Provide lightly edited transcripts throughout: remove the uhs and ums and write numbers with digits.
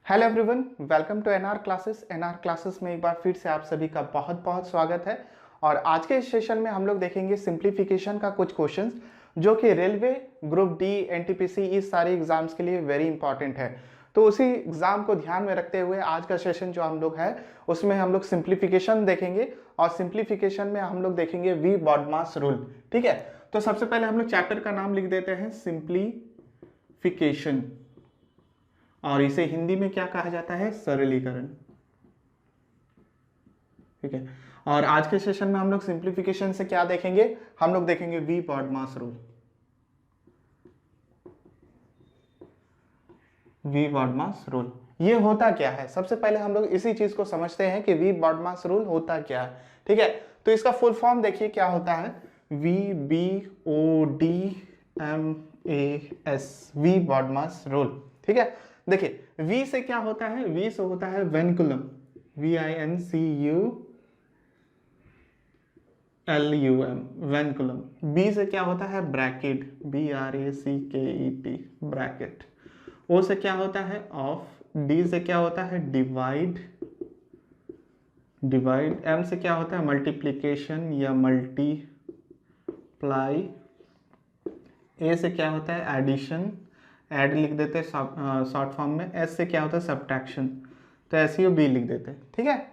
Hello everyone, welcome to NR classes. NR classes में एक बार फिर से आप सभी का बहुत बहुत स्वागत है। और आज के इस सेशन में हम लोग देखेंगे सिंप्लीफिकेशन का कुछ क्वेश्चंस जो कि रेलवे, ग्रुप डी, एनटीपीसी इस सारे एग्जाम्स के लिए वेरी इंपॉर्टेंट है। तो उसी एग्जाम को ध्यान में रखते हुए आज का सेशन जो हम लोग है उसमें हम लोग सिंप्लीफिकेशन देखेंगे और सिंप्लीफिकेशन में हम लोग देखेंगे वी बॉडमास रूल। ठीक है, तो सबसे पहले हम लोग चैप्टर का नाम लिख देते हैं सिंप्लीफिकेशन, और इसे हिंदी में क्या कहा जाता है? सरलीकरण। ठीक है, और आज के सेशन में हम लोग सिंप्लीफिकेशन से क्या देखेंगे? हम लोग देखेंगे V BODMAS rule. V BODMAS rule ये होता क्या है? सबसे पहले हम लोग इसी चीज को समझते हैं कि वी बॉडमास रूल होता क्या है। ठीक है, तो इसका फुल फॉर्म देखिए क्या होता है। V B O D M A S, V BODMAS rule. ठीक है, देखिए V से क्या होता है? V से होता है वेनिकुलम, VINCULUM, वेनिकुलम। B से क्या होता है? Bracket, BRACKET, bracket. O से क्या होता है? ऑफ। D से क्या होता है? Divide, divide. M से क्या होता है? मल्टीप्लीकेशन या मल्टीप्लाई। A से क्या होता है? एडिशन, ऐड लिख देते हैं शॉर्ट फॉर्म में। एस से क्या होता है? सब्ट्रैक्शन, तो एसईओ बी लिख देते हैं। ठीक है,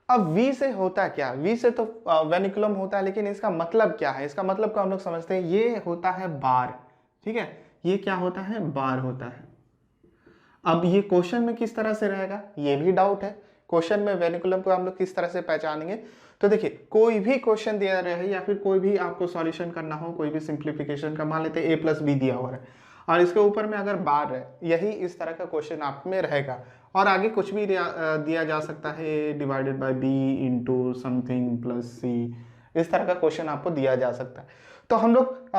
अब वी से होता क्या? वी से तो वेनिकुलम होता है, लेकिन इसका मतलब क्या है? इसका मतलब को हम लोग समझते हैं, ये होता है बार। ठीक है, ये क्या होता है? बार होता है। अब ये क्वेश्चन में किस तरह से रहेगा ये भी डाउट है। क्वेश्चन में वेनिकुलम को हम लोग किस तरह से पहचानेंगे? तो देखिए, कोई भी क्वेश्चन दिया रहे या फिर कोई भी आपको सॉल्यूशन करना हो, कोई भी सिंप्लीफिकेशन का, मान लेते हैं A+B दिया हुआ है और इसके ऊपर में अगर बार है, यही इस तरह का क्वेश्चन आप में रहेगा। और आगे कुछ भी दिया जा सकता है, divided by B into something plus C, इस तरह का क्वेश्चन आपको दिया जा सकता है। तो हम लोग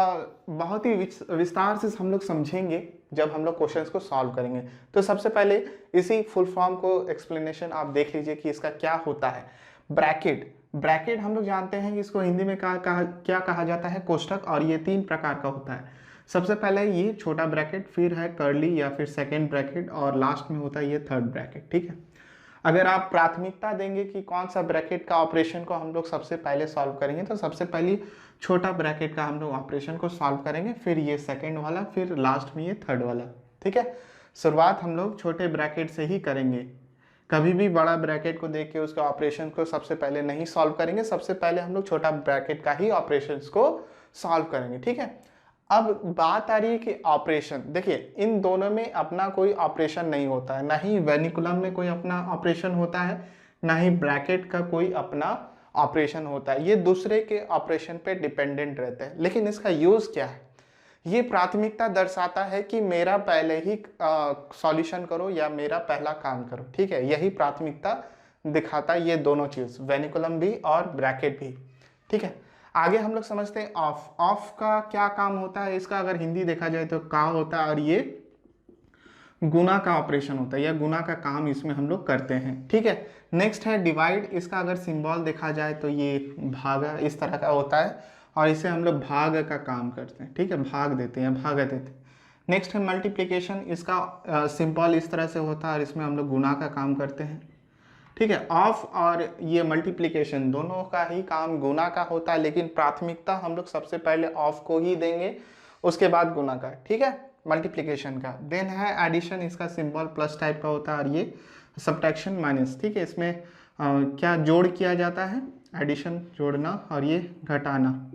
बहुत ही विस्तार से हम लोग समझेंगे जब हम लोग क्वेश्चंस को सॉल्व करेंगे। तो सबसे पहले इसी फुल फॉर्म को एक्सप्लेनेशन आप देख लीजिए कि इसका क्या होता है। ब्रैकेट, ब्रैकेट हम लोग जानते हैं कि इसको हिंदी में क्या कहा जाता है? कोष्ठक। और ये 3 प्रकार का होता है। सबसे पहले ये छोटा ब्रैकेट, फिर है कर्ली या फिर सेकेंड ब्रैकेट, और लास्ट में होता है ये थर्ड ब्रैकेट। ठीक है, अगर आप प्राथमिकता देंगे कि कौन सा ब्रैकेट का ऑपरेशन को हम लोग सबसे पहले सॉल्व करेंगे, तो सबसे पहले छोटा ब्रैकेट का हम लोग ऑपरेशन को सॉल्व करेंगे, फिर ये सेकंड वाला, फिर लास्ट में ये थर्ड वाला। ठीक है, शुरुआत हम लोग छोटे ब्रैकेट से ही करेंगे। कभी भी बड़ा ब्रैकेट को देख के उसके ऑपरेशन को सबसे पहले नहीं सॉल्व करेंगे, सबसे पहले हम लोग छोटा ब्रैकेट का ही ऑपरेशन को सॉल्व करेंगे। ठीक है, अब बात आ रही है कि ऑपरेशन, देखिए इन दोनों में अपना कोई ऑपरेशन नहीं होता है, ना ही वेनिकुलम में कोई अपना ऑपरेशन होता है, ना ही ब्रैकेट का कोई अपना ऑपरेशन होता है। ये दूसरे के ऑपरेशन पे डिपेंडेंट रहते हैं। लेकिन इसका यूज क्या है? ये प्राथमिकता दर्शाता है कि मेरा पहले ही सॉल्यूशन करो या मेरा पहला काम करो। ठीक है, यही प्राथमिकता दिखाता है ये दोनों चीज, वेनिकुलम भी और ब्रैकेट भी। ठीक है, आगे हम लोग समझते हैं ऑफ। ऑफ का क्या काम होता है? इसका अगर हिंदी देखा जाए तो का होता है, और ये गुना का ऑपरेशन होता है या गुना का काम इसमें हम लोग करते हैं। ठीक है, नेक्स्ट है डिवाइड। इसका अगर सिंबल देखा जाए तो ये भागा इस तरह का होता है, और इसे हम लोग भाग का काम करते हैं। ठीक है, भाग देते हैं, भागा देते हैं। नेक्स्ट है मल्टीप्लिकेशन। इसका सिंबल इस तरह से होता है और इसमें हम लोग गुना का काम करते हैं। ठीक है, ऑफ और ये मल्टीप्लिकेशन दोनों का ही काम गुना का होता है, लेकिन प्राथमिकता हम लोग सबसे पहले ऑफ को ही देंगे, उसके बाद गुना का। ठीक है, मल्टीप्लिकेशन का। देन है एडिशन, इसका सिंबल प्लस टाइप का होता है, और ये सब्ट्रैक्शन माइनस। ठीक है, इसमें क्या जोड़ किया जाता है? एडिशन, जोड़ना, और ये घटाना।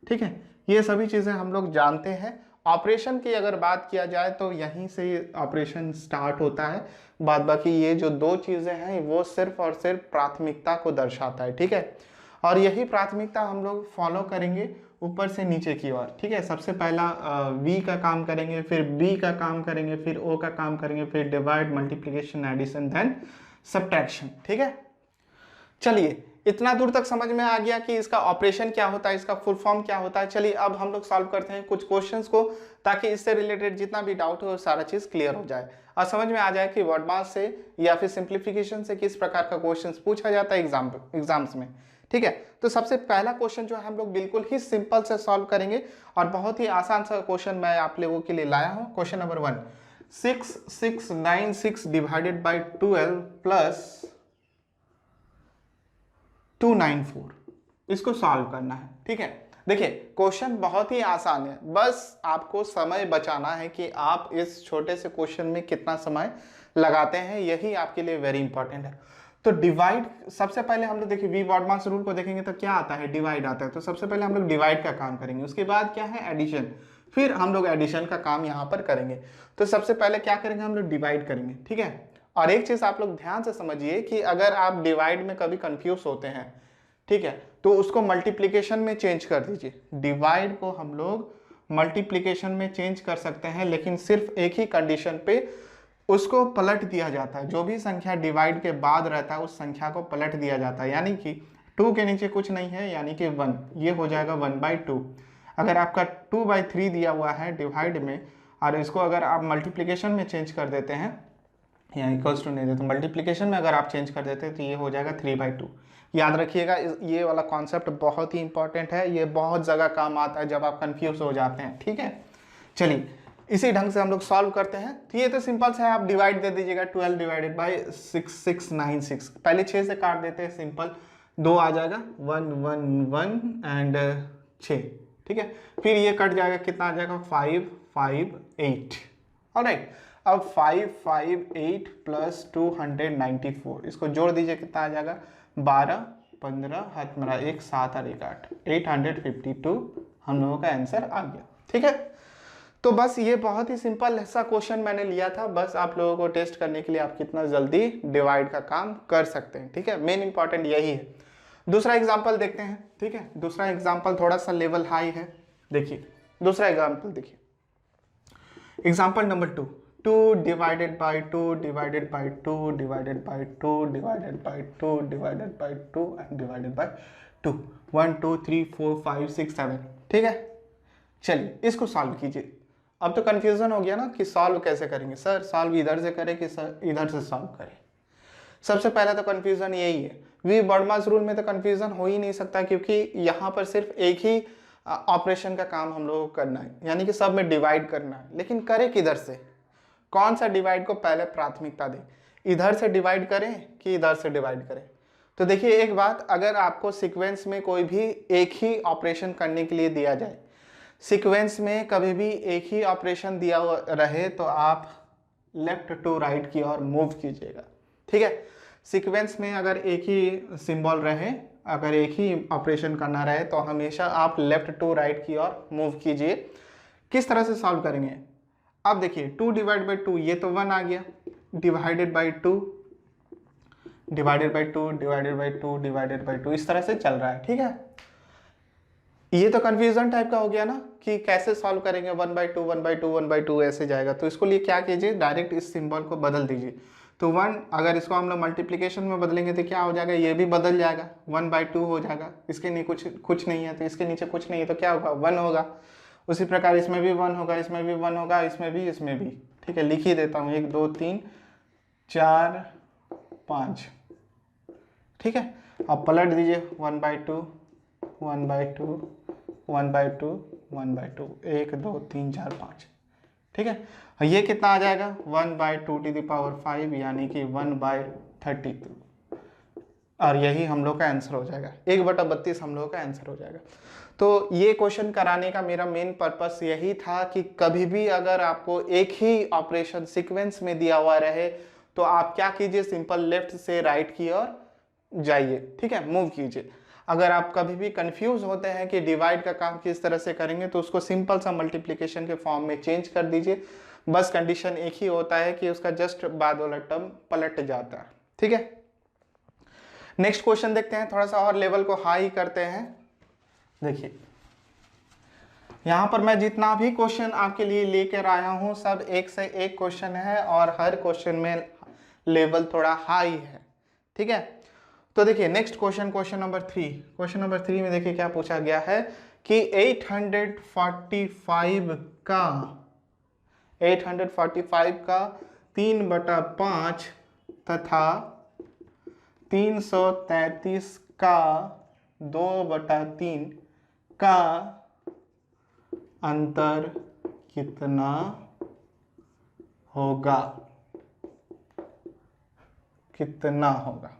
ठीक है, ये सभी चीज़ें हम लोग जानते हैं। ऑपरेशन की अगर बात किया जाए तो यहीं से ऑपरेशन स्टार्ट होता है। बाद बाकी ये जो दो चीज़ें हैं वो सिर्फ और सिर्फ प्राथमिकता को दर्शाता है। ठीक है, और यही प्राथमिकता हम लोग फॉलो करेंगे ऊपर से नीचे की ओर। ठीक है, सबसे पहला V का काम करेंगे, फिर B का काम करेंगे, फिर O का काम करेंगे, फिर divide, multiplication, addition, then subtraction. ठीक है, चलिए इतना दूर तक समझ में आ गया कि इसका ऑपरेशन क्या होता है, इसका फुल फॉर्म क्या होता है। चलिए अब हम लोग सॉल्व करते हैं कुछ क्वेश्चंस को, ताकि इससे रिलेटेड जितना भी डाउट हो सारा चीज क्लियर हो जाए और समझ में आ जाए कि वर्डमास से या फिर सिंप्लीफिकेशन से किस प्रकार का क्वेश्चंस पूछा जाता है एग्जाम्स में। ठीक है, तो सबसे पहला क्वेश्चन जो है हम लोग बिल्कुल ही सिंपल से सॉल्व करेंगे और बहुत ही आसान सा क्वेश्चन मैं आप लोगों के लिए लाया हूँ। Question number 1, 6696 divided by 12 plus 294, इसको सॉल्व करना है। ठीक है, देखिए क्वेश्चन बहुत ही आसान है, बस आपको समय बचाना है कि आप इस छोटे से क्वेश्चन में कितना समय लगाते हैं, यही आपके लिए वेरी इंपॉर्टेंट है। तो डिवाइड, सबसे पहले हम लोग देखिए वी बॉडमास रूल को देखेंगे तो क्या आता है, डिवाइड आता है। तो सबसे पहले हम लोग डिवाइड का काम करेंगे, उसके बाद क्या है एडिशन, फिर हम लोग एडिशन का काम यहाँ पर करेंगे। तो सबसे पहले क्या करेंगे, हम लोग डिवाइड करेंगे। ठीक है, और एक चीज आप लोग ध्यान से समझिए कि अगर आप डिवाइड में कभी कंफ्यूज होते हैं, ठीक है, तो उसको मल्टीप्लिकेशन में चेंज कर दीजिए। डिवाइड को हम लोग मल्टीप्लिकेशन में चेंज कर सकते हैं, लेकिन सिर्फ एक ही कंडीशन पे उसको पलट दिया जाता है। जो भी संख्या डिवाइड के बाद रहता है उस संख्या को पलट दिया जाता है, यानी कि 2 के नीचे कुछ नहीं है, यानी कि 1, ये हो जाएगा 1/2। अगर आपका 2/3 दिया हुआ है डिवाइड में, और इसको अगर आप मल्टीप्लिकेशन में चेंज कर देते हैं, यहाँ इक्वल्स टू नहीं देते, मल्टीप्लिकेशन में अगर आप चेंज कर देते हैं तो ये हो जाएगा 3/2। याद रखिएगा, ये वाला कॉन्सेप्ट बहुत ही इंपॉर्टेंट है, ये बहुत जगह काम आता है जब आप कंफ्यूज हो जाते हैं। ठीक है, चलिए इसी ढंग से हम लोग सॉल्व करते हैं। तो ये तो सिंपल से है, आप डिवाइड दे दीजिएगा 12 डिवाइडेड बाई 6696, पहले 6 से काट देते हैं, सिंपल 2 आ जाएगा, 1 1 1 एंड 6। ठीक है, फिर ये कट जाएगा, कितना आ जाएगा 5 5 8। ऑलराइट, अब 558 प्लस 294, इसको जोड़ दीजिए, कितना आ जाएगा 12 15, हाथ मेरा 1 7 और 1 8, 852 हम लोगों का आंसर आ गया। ठीक है, तो बस ये बहुत ही सिंपल सा क्वेश्चन मैंने लिया था, बस आप लोगों को टेस्ट करने के लिए आप कितना जल्दी डिवाइड का काम कर सकते हैं। ठीक है, मेन इंपॉर्टेंट यही है। दूसरा एग्जांपल देखते हैं। ठीक है, दूसरा एग्जांपल थोड़ा सा लेवल हाई है। देखिए दूसरा एग्जांपल देखिए, example number 2, 2 divided by 2 divided by 2 divided by 2 divided by 2 divided by 2 and divided by 2, 1 2 3 4 5 6 7। ठीक है, चलिए इसको सॉल्व कीजिए। अब तो कंफ्यूजन हो गया ना कि सॉल्व कैसे करेंगे, सर सॉल्व इधर से करें कि सर इधर से सॉल्व करें। सबसे पहले तो कंफ्यूजन यही है, वी बॉडमास रूल में तो कंफ्यूजन हो ही नहीं सकता, क्योंकि यहाँ पर सिर्फ एक ही ऑपरेशन का काम हम लोगों को करना है, यानी कि सब में डिवाइड करना है। लेकिन करें किधर से, कौन सा डिवाइड को पहले प्राथमिकता दें, इधर से डिवाइड करें कि इधर से डिवाइड करें। तो देखिए एक बात, अगर आपको सीक्वेंस में कोई भी एक ही ऑपरेशन करने के लिए दिया जाए, सीक्वेंस में कभी भी एक ही ऑपरेशन दिया हुआ रहे तो आप लेफ्ट टू राइट की ओर मूव कीजिएगा। ठीक है, सीक्वेंस में अगर एक ही सिंबल रहे, अगर एक ही ऑपरेशन करना रहे तो हमेशा आप लेफ्ट टू राइट की ओर मूव कीजिए। किस तरह से सॉल्व करेंगे, अब देखिए 2 डिवाइड बाई 2, ये तो 1 आ गया, divided by 2 divided by 2 divided by 2 divided by 2, इस तरह से चल रहा है। ठीक है, ये तो कंफ्यूजन टाइप का हो गया ना कि कैसे सॉल्व करेंगे, 1/2 1/2 1/2 ऐसे जाएगा। तो इसको लिए क्या कीजिए, डायरेक्ट इस सिंबल को बदल दीजिए। तो 1, अगर इसको हम लोग मल्टीप्लिकेशन में बदलेंगे तो क्या हो जाएगा, ये भी बदल जाएगा, 1/2 हो जाएगा। इसके नहीं कुछ नहीं है तो इसके नीचे कुछ नहीं है तो क्या होगा, 1 होगा। उसी प्रकार इसमें भी 1 होगा, इसमें भी 1 होगा, इसमें भी। ठीक है, लिख ही देता हूँ, 1 2 3 4 5। ठीक है, अब पलट दीजिए, 1/2 1/2 1/2 1/2, 1 2 3 4 5। ठीक है, ये कितना आ जाएगा, 1/2⁵, यानी कि 1/32, और यही हम लोग का आंसर हो जाएगा, 1/32 हम लोग का आंसर हो जाएगा। तो ये क्वेश्चन कराने का मेरा मेन पर्पस यही था कि कभी भी अगर आपको एक ही ऑपरेशन सीक्वेंस में दिया हुआ रहे तो आप क्या कीजिए, सिंपल लेफ्ट से राइट की ओर जाइए। ठीक है, मूव कीजिए। अगर आप कभी भी कंफ्यूज होते हैं कि डिवाइड का काम किस तरह से करेंगे तो उसको सिंपल सा मल्टीप्लिकेशन के फॉर्म में चेंज कर दीजिए। बस कंडीशन एक ही होता है कि उसका जस्ट बाद वाला टर्म पलट जाता है। ठीक है, नेक्स्ट क्वेश्चन देखते हैं, थोड़ा सा और लेवल को हाई करते हैं। देखिए यहां पर मैं जितना भी क्वेश्चन आपके लिए लेकर आया हूं सब एक से एक क्वेश्चन है और हर क्वेश्चन में लेवल थोड़ा हाई है। ठीक है, तो देखिए next question, question number 3। Question number 3 में देखिए क्या पूछा गया है कि 845 का 3/5 तथा 333 का 2/3 का अंतर कितना होगा, कितना होगा।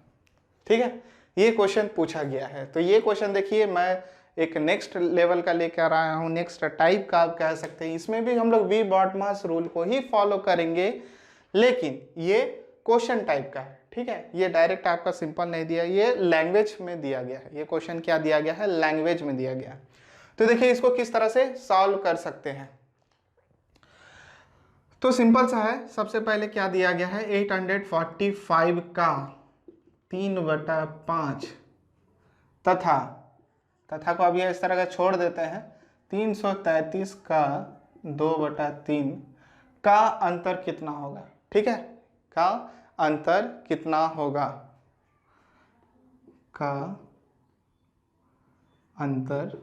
ठीक है, ये क्वेश्चन पूछा गया है। तो ये क्वेश्चन देखिए मैं एक नेक्स्ट लेवल का लेकर आया हूँ, नेक्स्ट टाइप का आप कह सकते हैं। इसमें भी हम लोग वी बॉडमास रूल को ही फॉलो करेंगे, लेकिन ये क्वेश्चन टाइप का है। ठीक है, ये डायरेक्ट आपका सिंपल नहीं दिया, ये लैंग्वेज में दिया गया है। ये क्वेश्चन क्या दिया गया है, लैंग्वेज में दिया गया है। तो देखिए इसको किस तरह से सॉल्व कर सकते हैं। तो सिंपल सा है, सबसे पहले क्या दिया गया है, 845 का 3/5 तथा को अब ये इस तरह का छोड़ देते हैं, 333 का 2/3 का अंतर कितना होगा। ठीक है, का अंतर कितना होगा, का अंतर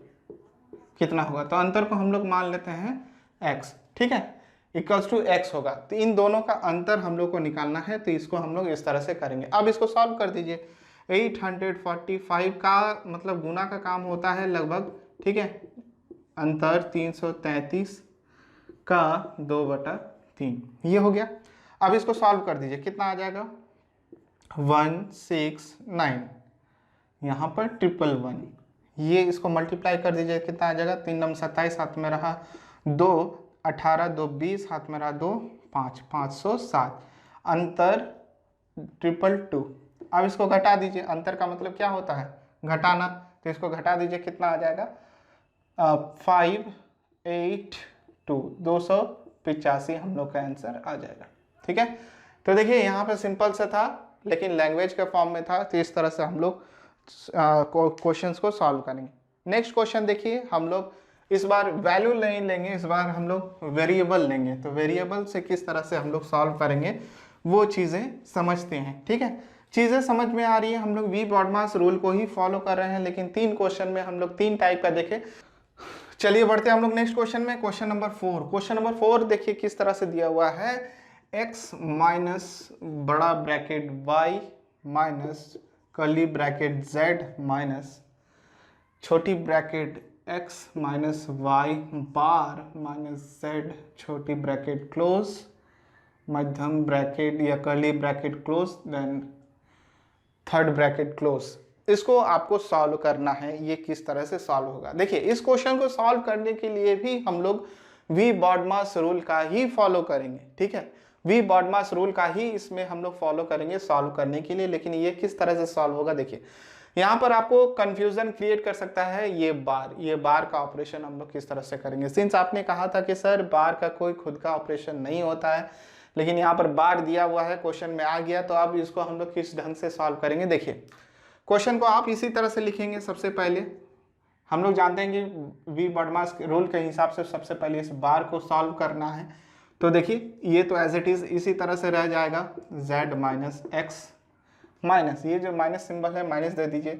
कितना होगा। तो अंतर को हम लोग मान लेते हैं x। ठीक है, इक्वल्स टू x होगा। तो इन दोनों का अंतर हम लोग को निकालना है, तो इसको हम लोग इस तरह से करेंगे। अब इसको सॉल्व कर दीजिए। 845 का मतलब गुना का काम होता है लगभग। ठीक है, अंतर 333 का 2/3 ये हो गया। अब इसको सॉल्व कर दीजिए, कितना आ जाएगा, 169, यहाँ पर 111, ये इसको मल्टीप्लाई कर दीजिए, कितना आ जाएगा, 3 9 27, हाथ में रहा 2, 18 2 20, हाथ में रहा 2 5, 507, अंतर 222। अब इसको घटा दीजिए, अंतर का मतलब क्या होता है, घटाना। तो इसको घटा दीजिए, कितना आ जाएगा, 582, 285 हम लोग का आंसर आ जाएगा। ठीक है, तो देखिए यहाँ पे सिंपल से था, लेकिन लैंग्वेज के फॉर्म में था। तो इस तरह से हम लोग क्वेश्चंस को सॉल्व करेंगे। नेक्स्ट क्वेश्चन देखिए, हम लोग इस बार वैल्यू नहीं लेंगे, इस बार हम लोग वेरिएबल लेंगे। तो वेरिएबल से किस तरह से हम लोग सॉल्व करेंगे वो चीज़ें समझते हैं। ठीक है, चीज़ें समझ में आ रही है। हम लोग वी बॉडमास रूल को ही फॉलो कर रहे हैं, लेकिन 3 क्वेश्चन में हम लोग 3 टाइप का देखे। चलिए बढ़ते हैं हम लोग नेक्स्ट क्वेश्चन में, क्वेश्चन नंबर 4। क्वेश्चन नंबर 4 देखिए किस तरह से दिया हुआ है, x माइनस बड़ा bracket y minus curly bracket z minus छोटी bracket x minus y bar minus z छोटी ब्रैकेट क्लोज, मध्यम ब्रैकेट या curly bracket close, then third bracket close. इसको आपको सॉल्व करना है। ये किस तरह से सॉल्व होगा, देखिए इस क्वेश्चन को सॉल्व करने के लिए भी हम लोग वी बॉडमास रूल का ही फॉलो करेंगे। ठीक है, वी बॉडमास रूल का ही इसमें हम लोग फॉलो करेंगे सॉल्व करने के लिए। लेकिन ये किस तरह से सॉल्व होगा, देखिए यहाँ पर आपको कंफ्यूजन क्रिएट कर सकता है ये बार का ऑपरेशन हम लोग किस तरह से करेंगे। सिंस आपने कहा था कि सर बार का कोई खुद का ऑपरेशन नहीं होता है, लेकिन यहाँ पर बार दिया हुआ है, क्वेश्चन में आ गया, तो अब इसको हम लोग किस ढंग से सॉल्व करेंगे। देखिए क्वेश्चन को आप इसी तरह से लिखेंगे। सबसे पहले हम लोग जानते हैं कि वी बॉडमास रूल के हिसाब से सबसे पहले इस बार को सॉल्व करना है। तो देखिए ये तो एज इट इज इसी तरह से रह जाएगा, z माइनस एक्स माइनस, ये जो माइनस सिंबल है माइनस दे दीजिए।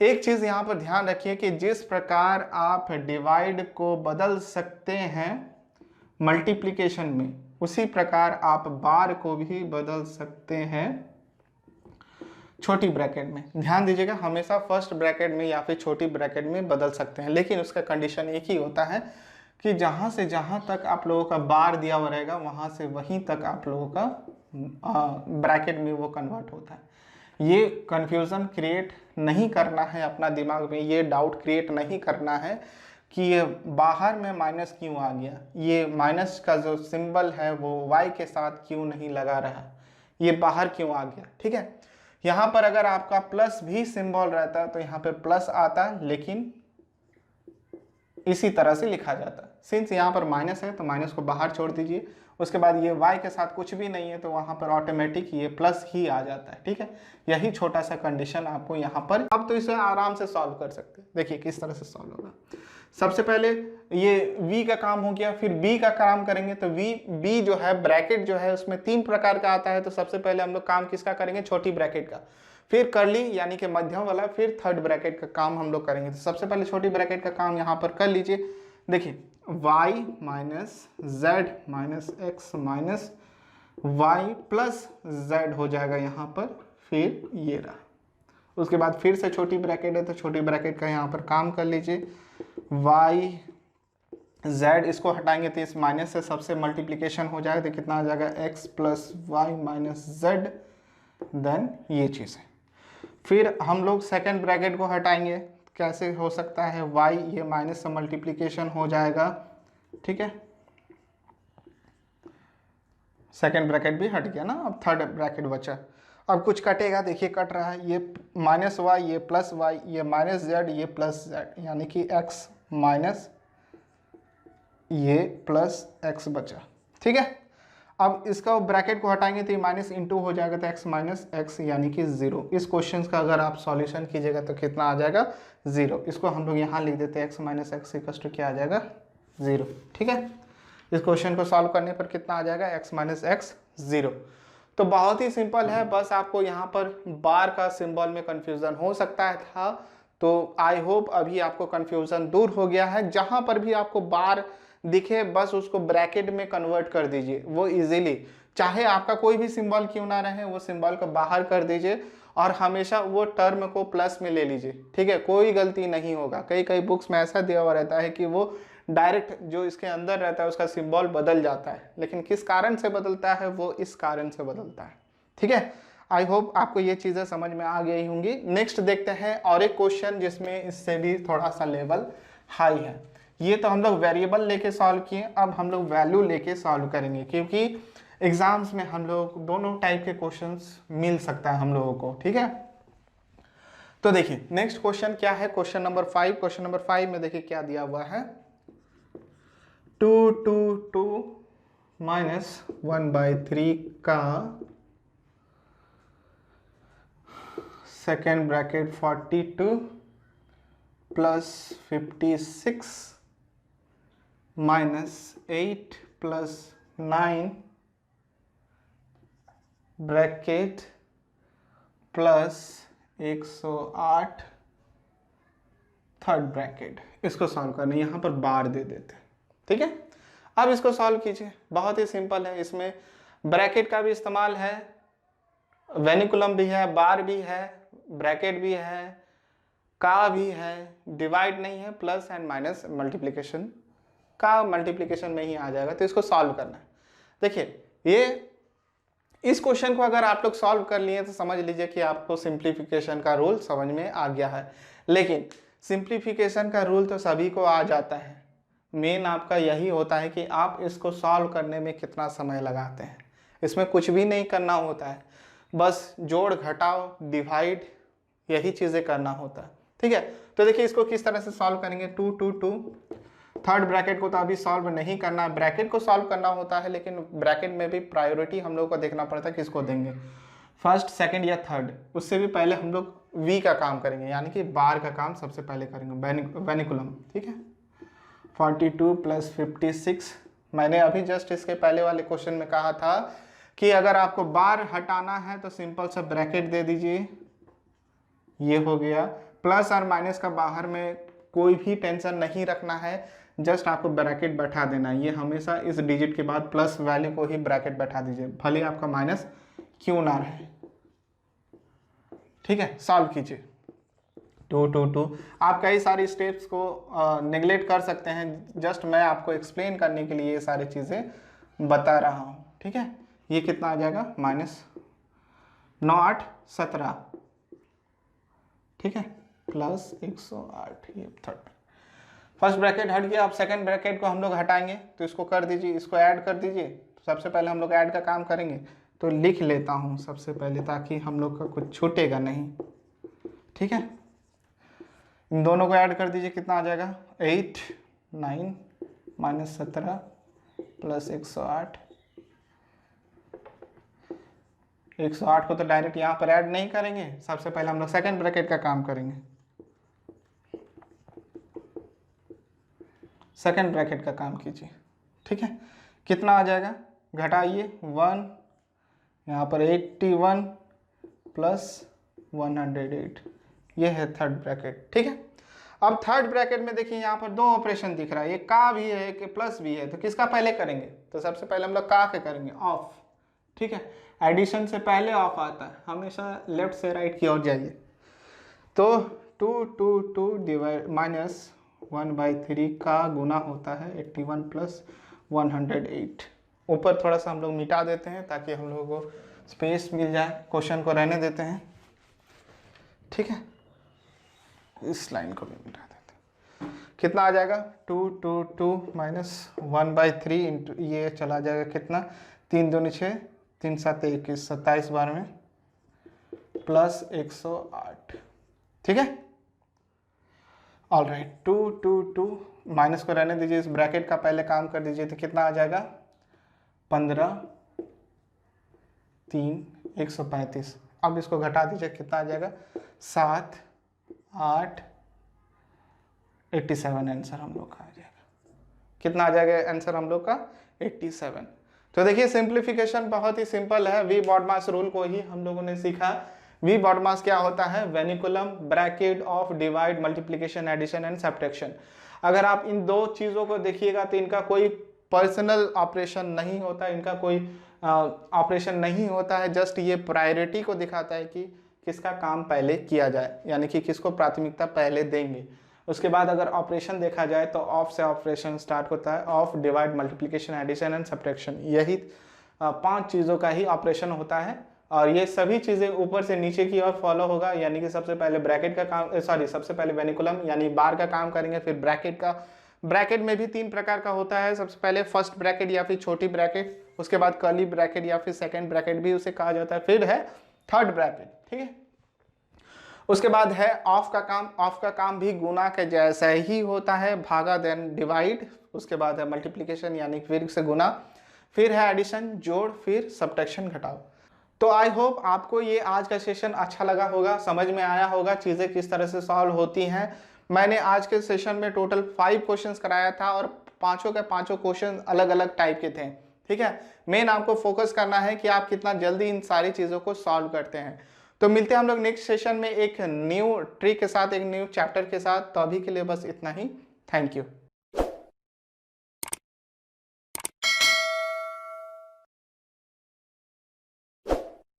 एक चीज़ यहाँ पर ध्यान रखिए कि जिस प्रकार आप डिवाइड को बदल सकते हैं मल्टीप्लिकेशन में, उसी प्रकार आप बार को भी बदल सकते हैं छोटी ब्रैकेट में। ध्यान दीजिएगा, हमेशा फर्स्ट ब्रैकेट में या फिर छोटी ब्रैकेट में बदल सकते हैं, लेकिन उसका कंडीशन एक ही होता है कि जहाँ से जहाँ तक आप लोगों का बार दिया हुआ रहेगा वहाँ से वहीं तक आप लोगों का ब्रैकेट में वो कन्वर्ट होता है। ये कन्फ्यूज़न क्रिएट नहीं करना है अपना दिमाग में, ये डाउट क्रिएट नहीं करना है कि ये बाहर में माइनस क्यों आ गया, ये माइनस का जो सिंबल है वो y के साथ क्यों नहीं लगा रहा, ये बाहर क्यों आ गया। ठीक है, यहाँ पर अगर आपका प्लस भी सिंबल रहता तो यहाँ पे प्लस आता, लेकिन इसी तरह से लिखा जाता। सिंस यहाँ पर माइनस है तो माइनस को बाहर छोड़ दीजिए, उसके बाद ये y के साथ कुछ भी नहीं है तो वहाँ पर ऑटोमेटिक ये प्लस ही आ जाता है। ठीक है, यही छोटा सा कंडीशन आपको यहाँ पर, अब तो इसे आराम से सॉल्व कर सकते हैं। देखिए किस तरह से सॉल्व होगा। सबसे पहले ये v का काम हो गया, फिर b का काम करेंगे। तो b जो है ब्रैकेट जो है उसमें 3 प्रकार का आता है। तो सबसे पहले हम लोग काम किसका करेंगे, छोटी ब्रैकेट का, फिर कर्ली यानी कि मध्यम वाला, फिर थर्ड ब्रैकेट का काम हम लोग करेंगे। तो सबसे पहले छोटी ब्रैकेट का काम यहाँ पर कर लीजिए। देखिए y minus z minus X minus Y plus z हो जाएगा यहाँ पर, फिर ये रहा। उसके बाद फिर से छोटी ब्रैकेट है तो छोटी ब्रैकेट का यहाँ पर काम कर लीजिए, y z इसको हटाएंगे तो इस माइनस से सबसे मल्टीप्लिकेशन हो जाएगा तो कितना आ जाएगा x plus Y minus Z, then ये चीज़ है। फिर हम लोग सेकेंड ब्रैकेट को हटाएंगे, कैसे हो सकता है, y ये माइनस से मल्टीप्लिकेशन हो जाएगा, ठीक है, सेकेंड ब्रैकेट भी हट गया ना, अब थर्ड ब्रैकेट बचा। अब कुछ कटेगा, देखिए कट रहा है, ये माइनस वाई, ये प्लस वाई, ये माइनस जेड, ये प्लस जेड, यानी कि x माइनस ये प्लस x बचा, ठीक है। अब इसका ब्रैकेट को हटाएंगे तो ये माइनस इंटू हो जाएगा तो x माइनस एक्स यानी कि 0। इस क्वेश्चन का अगर आप सॉल्यूशन कीजिएगा तो कितना आ जाएगा 0। इसको हम लोग यहाँ लिख देते हैं x minus X equal to क्या आ जाएगा 0, ठीक है। इस क्वेश्चन को सॉल्व करने पर कितना आ जाएगा x माइनस एक्स 0। तो बहुत ही सिंपल है, बस आपको यहाँ पर बार का सिंबल में कन्फ्यूज़न हो सकता है था, तो आई होप अभी आपको कन्फ्यूज़न दूर हो गया है। जहाँ पर भी आपको बार दिखे बस उसको ब्रैकेट में कन्वर्ट कर दीजिए, वो इजीली, चाहे आपका कोई भी सिंबल क्यों ना रहे वो सिंबल को बाहर कर दीजिए और हमेशा वो टर्म को प्लस में ले लीजिए, ठीक है, कोई गलती नहीं होगा। कई कई बुक्स में ऐसा दिया हुआ रहता है कि वो डायरेक्ट जो इसके अंदर रहता है उसका सिंबल बदल जाता है, लेकिन किस कारण से बदलता है, वो इस कारण से बदलता है, ठीक है। आई होप आपको ये चीज़ें समझ में आ गई होंगी। नेक्स्ट देखते हैं और एक क्वेश्चन जिसमें इससे भी थोड़ा सा लेवल हाई है। ये तो हम लोग वेरिएबल लेके सॉल्व किए, अब हम लोग वैल्यू लेके सॉल्व करेंगे, क्योंकि एग्जाम्स में हम लोग दोनों टाइप के क्वेश्चंस मिल सकता है हम लोगों को, ठीक है। तो देखिए नेक्स्ट क्वेश्चन क्या है, क्वेश्चन नंबर 5। क्वेश्चन नंबर 5 में देखिए क्या दिया हुआ है, 2 2 2 माइनस 1/3 का second bracket 42 plus 56 minus 8 plus 9 bracket plus 108 third bracket. इसको सॉल्व करना, यहाँ पर बार दे देते हैं, ठीक है। अब इसको सॉल्व कीजिए, बहुत ही सिंपल है। इसमें ब्रैकेट का भी इस्तेमाल है, वेनिकुलम भी है, बार भी है, ब्रैकेट भी है, का भी है, डिवाइड नहीं है, प्लस एंड माइनस मल्टीप्लिकेशन का मल्टीप्लिकेशन में ही आ जाएगा। तो इसको सॉल्व करना है। देखिए ये इस क्वेश्चन को अगर आप लोग सॉल्व कर लिए तो समझ लीजिए कि आपको सिंप्लीफिकेशन का रूल समझ में आ गया है। लेकिन सिंप्लीफिकेशन का रूल तो सभी को आ जाता है, मेन आपका यही होता है कि आप इसको सॉल्व करने में कितना समय लगाते हैं। इसमें कुछ भी नहीं करना होता है, बस जोड़ घटाव डिवाइड यही चीज़ें करना होता है, ठीक है। तो देखिए इसको किस तरह से सॉल्व करेंगे, 2 2 2 थर्ड ब्रैकेट को तो अभी सॉल्व नहीं करना है, ब्रैकेट को सॉल्व करना होता है, लेकिन ब्रैकेट में भी प्रायोरिटी हम लोग को देखना पड़ता है किसको देंगे, फर्स्ट सेकंड या थर्ड। उससे भी पहले हम लोग वी का काम करेंगे, यानी कि बार का काम सबसे पहले करेंगे, वेनिकुलम, ठीक है। 42 प्लस 56, मैंने अभी जस्ट इसके पहले वाले क्वेश्चन में कहा था कि अगर आपको बार हटाना है तो सिंपल सा ब्रैकेट दे दीजिए, ये हो गया। प्लस और माइनस का बाहर में कोई भी टेंशन नहीं रखना है, जस्ट आपको ब्रैकेट बैठा देना है। ये हमेशा इस डिजिट के बाद प्लस वैल्यू को ही ब्रैकेट बैठा दीजिए, भले आपका माइनस क्यों ना रहे, ठीक है। सॉल्व कीजिए 2 2 2। आप कई सारी स्टेप्स को नेग्लेक्ट कर सकते हैं, जस्ट मैं आपको एक्सप्लेन करने के लिए ये सारी चीज़ें बता रहा हूँ, ठीक है। ये कितना आ जाएगा, माइनस 9 8 17, ठीक है, प्लस 108, ये थर्ड। फर्स्ट ब्रैकेट हट गया, अब सेकंड ब्रैकेट को हम लोग हटाएंगे, तो इसको कर दीजिए, इसको ऐड कर दीजिए। सबसे पहले हम लोग ऐड का काम करेंगे, तो लिख लेता हूँ सबसे पहले ताकि हम लोग का कुछ छूटेगा नहीं, ठीक है। इन दोनों को ऐड कर दीजिए, कितना आ जाएगा 8 9 माइनस 17 प्लस 108। 108 को तो डायरेक्ट यहाँ पर ऐड नहीं करेंगे, सबसे पहले हम लोग सेकंड ब्रैकेट का काम करेंगे, सेकंड ब्रैकेट का काम कीजिए, ठीक है। कितना आ जाएगा, घटाइए 1, यहाँ पर 81 प्लस 108, ये है थर्ड ब्रैकेट, ठीक है। अब थर्ड ब्रैकेट में देखिए यहाँ पर 2 ऑपरेशन दिख रहा है, एक का भी है एक प्लस भी है, तो किसका पहले करेंगे, तो सबसे पहले हम लोग का के करेंगे, ऑफ, ठीक है। एडिशन से पहले ऑफ आता है, हमेशा लेफ्ट से राइट की ओर जाइए। तो 2 2 2 डिवाइड माइनस 1/3 का गुना होता है 81 प्लस 108। ऊपर थोड़ा सा हम लोग मिटा देते हैं ताकि हम लोगों को स्पेस मिल जाए, क्वेश्चन को रहने देते हैं, ठीक है। इस लाइन को भी मिटा देते हैं। कितना आ जाएगा 2 माइनस 1/3 इंटू ये चला जाएगा कितना 3 दूनी 6 3 7 21 27 बार में प्लस 108, ठीक है। ऑल राइट 2 माइनस को रहने दीजिए, इस ब्रैकेट का पहले काम कर दीजिए, तो कितना आ जाएगा 15 3 135। अब इसको घटा दीजिए, कितना आ जाएगा 7 8 87 आंसर हम लोग का आ जाएगा। कितना आ जाएगा आंसर हम लोग का 87। तो देखिए सिंप्लीफिकेशन बहुत ही सिंपल है। वी बॉडमास रूल को ही हम लोगों ने सीखा। वी बॉडमास क्या होता है, vinculum bracket of divide multiplication addition and subtraction. अगर आप इन दो चीज़ों को देखिएगा तो इनका कोई पर्सनल ऑपरेशन नहीं होता, इनका कोई ऑपरेशन नहीं होता है, जस्ट ये प्रायोरिटी को दिखाता है कि किसका काम पहले किया जाए, यानी कि किसको प्राथमिकता पहले देंगे। उसके बाद अगर ऑपरेशन देखा जाए तो ऑफ से ऑपरेशन स्टार्ट होता है, of divide multiplication addition and subtraction, यही 5 चीज़ों का ही ऑपरेशन होता है। और ये सभी चीज़ें ऊपर से नीचे की ओर फॉलो होगा, यानी कि सबसे पहले ब्रैकेट का काम सबसे पहले वेनिकुलम यानी बार का काम करेंगे, फिर ब्रैकेट का। ब्रैकेट में भी 3 प्रकार का होता है, सबसे पहले फर्स्ट ब्रैकेट या फिर छोटी ब्रैकेट, उसके बाद कर्ली ब्रैकेट या फिर सेकेंड ब्रैकेट भी उसे कहा जाता है, फिर है थर्ड ब्रैकेट, ठीक है। उसके बाद है ऑफ का काम। ऑफ का काम भी गुना के जैसा ही होता है, भागा देन डिवाइड। उसके बाद है मल्टीप्लिकेशन यानी फिर से गुना, फिर है एडिशन जोड़, फिर सब्ट्रैक्शन घटाव। तो आई होप आपको ये आज का सेशन अच्छा लगा होगा, समझ में आया होगा चीज़ें किस तरह से सॉल्व होती हैं। मैंने आज के सेशन में टोटल 5 क्वेश्चंस कराया था और पांचों के पांचों क्वेश्चन अलग अलग टाइप के थे, ठीक है। मेन आपको फोकस करना है कि आप कितना जल्दी इन सारी चीज़ों को सॉल्व करते हैं। तो मिलते हैं हम लोग नेक्स्ट सेशन में एक न्यू ट्रिक के साथ, एक न्यू चैप्टर के साथ। तो अभी के लिए बस इतना ही। Thank you.